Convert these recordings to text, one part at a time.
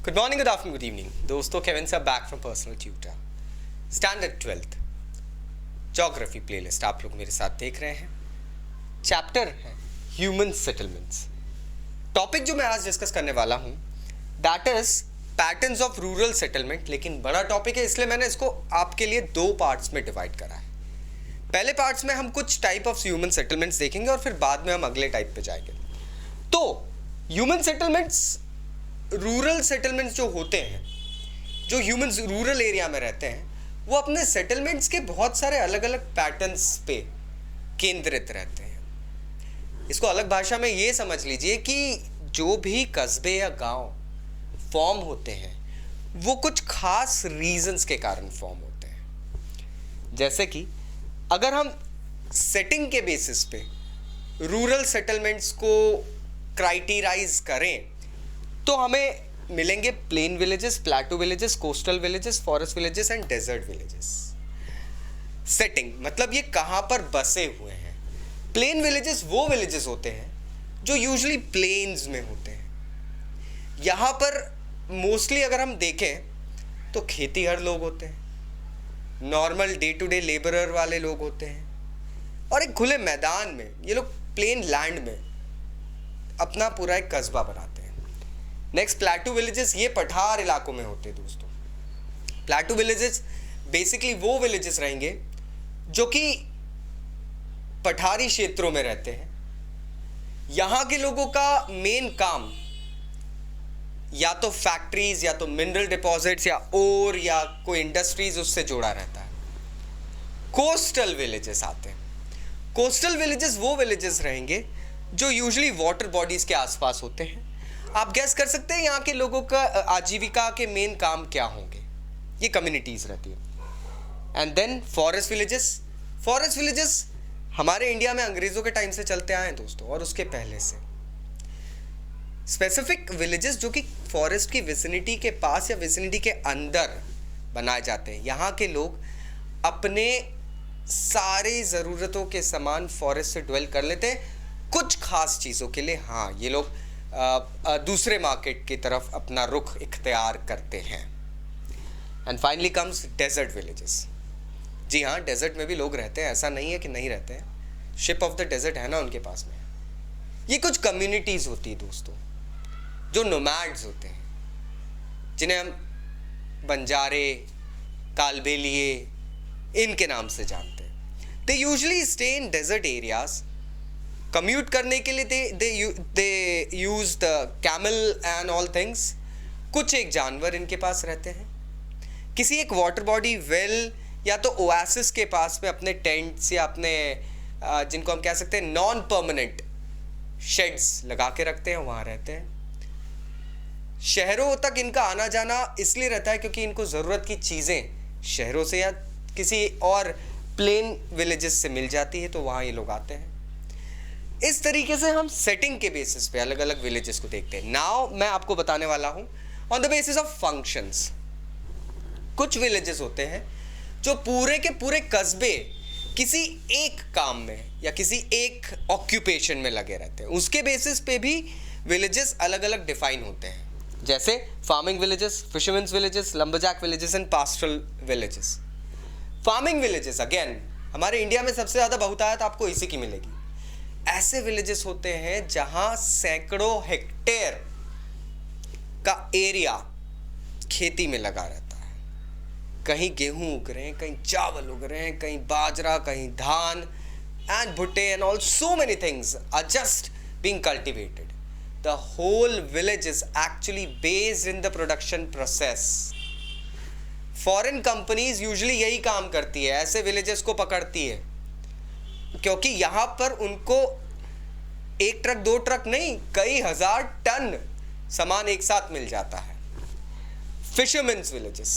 Good morning, good afternoon, good evening. दोस्तों Kevin sir back from personal tutor standard 12th geography playlist आप लोग मेरे साथ देख रहे हैं. चैप्टर है ह्यूमन सेटलमेंट्स. टॉपिक जो मैं आज डिस्कस करने वाला हूं that is patterns of rural settlement. लेकिन बड़ा टॉपिक है इसलिए मैंने इसको आपके लिए दो पार्ट्स में डिवाइड करा है. पहले पार्ट्स में हम कुछ टाइप ऑफ ह्यूमन सेटलमेंट्स देखेंगे और फिर बाद में हम अगले टाइप पे जाएंगे. तो ह्यूमन सेटलमेंट्स, रूरल सेटलमेंट्स जो होते हैं, जो ह्यूमंस रूरल एरिया में रहते हैं, वो अपने सेटलमेंट्स के बहुत सारे अलग अलग पैटर्न्स पे केंद्रित रहते हैं. इसको अलग भाषा में ये समझ लीजिए कि जो भी कस्बे या गांव फॉर्म होते हैं वो कुछ खास रीजंस के कारण फॉर्म होते हैं. जैसे कि अगर हम सेटिंग के बेसिस पे रूरल सेटलमेंट्स को क्राइटेराइज करें तो हमें मिलेंगे plain villages, plateau villages, coastal villages, forest villages and desert villages. Setting मतलब ये कहां पर बसे हुए हैं. प्लेन विलेजेस वो विलेजेस होते हैं जो यूजुअली प्लेन्स में होते हैं. यहां पर मोस्टली अगर हम देखें तो खेतीहर लोग होते हैं, normal day to day labourer वाले लोग होते हैं और एक खुले मैदान में ये लोग प्लेन लैंड में अपना पूरा एक कस्बा बनाते हैं. नेक्स्ट प्लेटो विलेजेस, ये पठार इलाकों में होते हैं दोस्तों. प्लेटो विलेजेस बेसिकली वो विलेजेस रहेंगे जो कि पठारी क्षेत्रों में रहते हैं. यहां के लोगों का मेन काम या तो फैक्ट्रीज या तो मिनरल डिपॉजिट्स या और या कोई इंडस्ट्रीज उससे जुड़ा रहता है. कोस्टल विलेजेस आते हैं. कोस्टल विलेजेस वो विलेजेस रहेंगे जो यूजुअली वाटर बॉडीज के आसपास होते हैं. आप गैस कर सकते हैं यहाँ के लोगों का आजीविका के मेन काम क्या होंगे. ये कम्युनिटीज रहती है. And then forest villages. Forest villages हमारे इंडिया में अंग्रेजों के टाइम से चलते आए हैं दोस्तों, और उसके पहले से. स्पेसिफिक विलेजेस जो कि फॉरेस्ट की विसिनिटी के पास या विसिनिटी के अंदर बनाए जाते हैं. यहाँ के लोग अपने सारी ज़रूरतों के सामान फॉरेस्ट से ड्वेल कर लेते हैं. कुछ खास चीज़ों के लिए हाँ ये लोग दूसरे मार्केट की तरफ अपना रुख इख्तियार करते हैं. And finally comes desert villages. जी हाँ, डेजर्ट में भी लोग रहते हैं, ऐसा नहीं है कि नहीं रहते हैं. शिप ऑफ द डेजर्ट है ना उनके पास में. ये कुछ कम्युनिटीज़ होती है दोस्तों जो नोमैड्स होते हैं, जिन्हें हम बंजारे, कालबेलिए इनके नाम से जानते हैं. They usually stay in desert areas. Commute करने के लिए they use the camel and all things. कुछ एक जानवर इनके पास रहते हैं. किसी एक वाटर बॉडी, वेल या तो ओएसिस के पास में अपने टेंट्स या अपने जिनको हम कह सकते हैं नॉन परमानेंट शेड्स लगा के रखते हैं, वहाँ रहते हैं. शहरों तक इनका आना जाना इसलिए रहता है क्योंकि इनको ज़रूरत की चीज़ें शहरों से या किसी और प्लेन विलेजेस से मिल जाती है, तो वहाँ ये लोग आते हैं. इस तरीके से हम सेटिंग के बेसिस पे अलग अलग विलेजेस को देखते हैं. नाउ मैं आपको बताने वाला हूं on the basis of functions. कुछ विलेजेस होते हैं जो पूरे के पूरे कस्बे किसी एक काम में या किसी एक ऑक्यूपेशन में लगे रहते हैं. उसके बेसिस पे भी विलेजेस अलग अलग डिफाइन होते हैं. जैसे farming villages, fishermans villages, lumberjack villages and pastoral villages. Farming villages again हमारे इंडिया में सबसे ज़्यादा बहुतायत आपको इसी की मिलेगी. ऐसे विलेजेस होते हैं जहां सैकड़ों हेक्टेयर का एरिया खेती में लगा रहता है. कहीं गेहूं उग रहे हैं, कहीं चावल उग रहे हैं, कहीं बाजरा, कहीं धान एंड भुट्टे and all so many things are just being cultivated. The whole village is actually based in the production process. Foreign companies usually यही काम करती है, ऐसे विलेजेस को पकड़ती है, क्योंकि यहां पर उनको एक ट्रक दो ट्रक नहीं, कई हजार टन सामान एक साथ मिल जाता है. Fisherman's villages.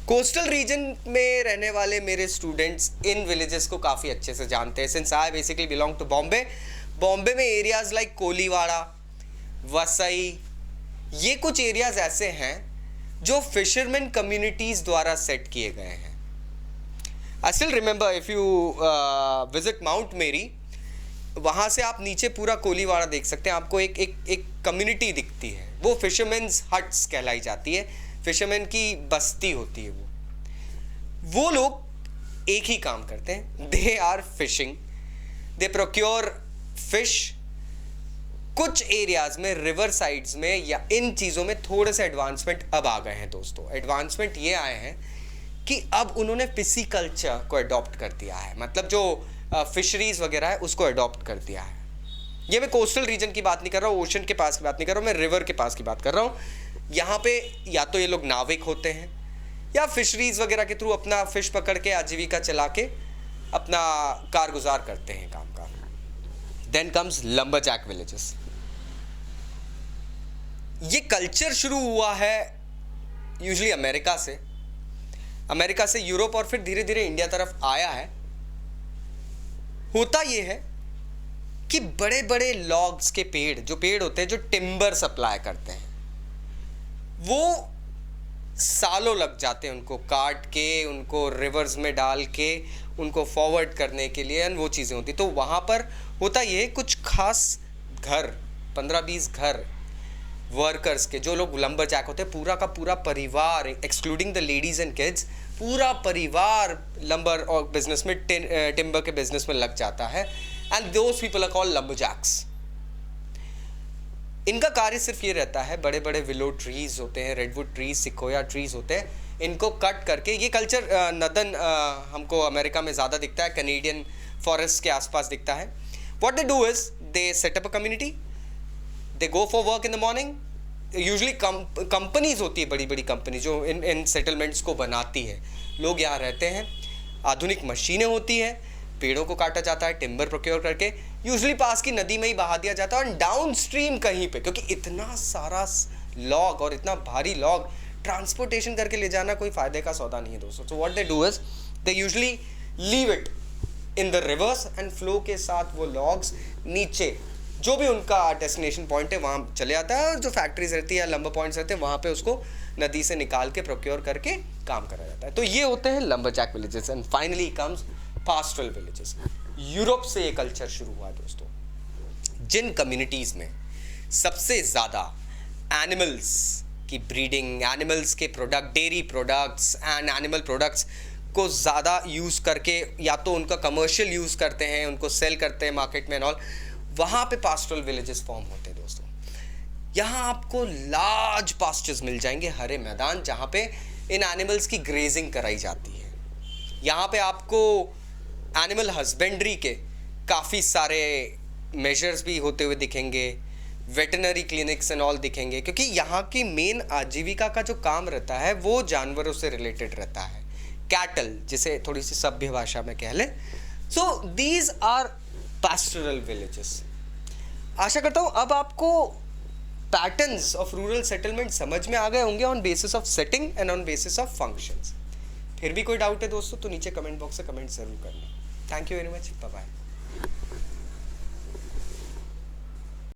कोस्टल रीजन में रहने वाले मेरे स्टूडेंट्स इन विलेजेस को काफ़ी अच्छे से जानते हैं. Since I basically belong to Bombay. Bombay में एरियाज लाइक कोलीवाड़ा, वसई, ये कुछ एरियाज ऐसे हैं जो फिशरमैन कम्युनिटीज़ द्वारा सेट किए गए हैं. I still remember if you visit Mount Mary, वहाँ से आप नीचे पूरा कोलीवाड़ा देख सकते हैं. आपको एक कम्युनिटी दिखती है वो फिशरमैन्स हट्स कहलाई जाती है, फिशरमैन की बस्ती होती है। वो लोग एक ही काम करते हैं, they are fishing, they procure fish. कुछ एरियाज में, रिवर साइड्स में या इन चीज़ों में थोड़े से एडवांसमेंट अब आ गए हैं दोस्तों। एडवांसमेंट ये आए हैं कि अब उन्होंने पिसिकल्चर को अडॉप्ट कर दिया है, मतलब जो फिशरीज वगैरह है उसको अडॉप्ट कर दिया है। ये मैं कोस्टल रीजन की बात नहीं कर रहा हूँ, ओशन के पास की बात नहीं कर रहा हूँ, मैं रिवर के पास की बात कर रहा हूँ। यहाँ पे या तो ये लोग नाविक होते हैं या फिशरीज वगैरह के थ्रू अपना फिश पकड़ के आजीविका चला के अपना कारगुजार करते हैं काम का। Then comes lumberjack villages. ये कल्चर शुरू हुआ है यूजुअली अमेरिका से यूरोप और फिर धीरे धीरे इंडिया तरफ आया है। होता ये है कि बड़े बड़े लॉग्स के पेड़ होते हैं जो टिम्बर सप्लाई करते हैं, वो सालों लग जाते हैं उनको काट के, उनको रिवर्स में डाल के, उनको फॉरवर्ड करने के लिए, वो चीज़ें होती। तो वहाँ पर होता ये कुछ खास घर, 15-20 घर वर्कर्स के, जो लोग लंबरजैक होते हैं, पूरा का पूरा परिवार excluding the ladies and kids, पूरा परिवार लंबर और बिजनेस में, टिम्बर के बिजनेस में लग जाता है। And those people are called lumberjacks. इनका कार्य सिर्फ ये रहता है, बड़े बड़े विलो ट्रीज होते हैं, रेडवुड ट्रीज, सिकोया ट्रीज होते हैं, इनको कट करके, ये कल्चर नदन हमको अमेरिका में ज़्यादा दिखता है, कैनेडियन फॉरेस्ट के आसपास दिखता है। What they do is they set up a community, they go for work in the morning. Usually companies होती है, बड़ी बड़ी कंपनी जो इन सेटलमेंट्स को बनाती है, लोग यहाँ रहते हैं। आधुनिक मशीनें होती है, पेड़ों को काटा जाता है, टिम्बर प्रोक्योर करके यूजुअली पास की नदी में ही बहा दिया जाता है, और डाउन स्ट्रीम कहीं पे, क्योंकि इतना सारा लॉग और इतना भारी लॉग ट्रांसपोर्टेशन करके ले जाना कोई फायदे का सौदा नहीं है दोस्तों। So what they do is they usually leave it in the reverse and flow के साथ वो लॉग्स नीचे जो भी उनका डेस्टिनेशन पॉइंट है वहाँ चले आता है, और जो फैक्ट्रीज रहती है, लंबर पॉइंट्स रहते हैं, वहाँ पे उसको नदी से निकाल के प्रोक्योर करके काम करा जाता है। तो ये होते हैं lumberjack villages. And finally comes pastoral villages. Europe से ये कल्चर शुरू हुआ दोस्तों, जिन कम्युनिटीज़ में सबसे ज़्यादा एनिमल्स की ब्रीडिंग, एनिमल्स के product, dairy products and animal products को ज़्यादा यूज़ करके, या तो उनका कमर्शियल यूज़ करते हैं, उनको सेल करते हैं मार्केट में एंड ऑल, वहाँ पे पास्टोरल विलेजेस फॉर्म होते हैं दोस्तों। यहाँ आपको लार्ज पास्चर्स मिल जाएंगे, हरे मैदान, जहाँ पे इन एनिमल्स की ग्रेजिंग कराई जाती है। यहाँ पे आपको एनिमल हस्बेंड्री के काफ़ी सारे मेजर्स भी होते हुए दिखेंगे, वेटनरी क्लिनिक्स एंड ऑल दिखेंगे, क्योंकि यहाँ की मेन आजीविका का जो काम रहता है वो जानवरों से रिलेटेड रहता है, कैटल, जिसे थोड़ी सी सभ्य भाषा में कह लें। So these are pastoral villages. आशा करता हूँ अब आपको पैटर्न्स ऑफ रूरल सेटलमेंट समझ में आ गए होंगे on basis of setting and on basis of functions. फिर भी कोई डाउट है दोस्तों तो नीचे कमेंट बॉक्स से कमेंट जरूर करना। Thank you very much, bye bye.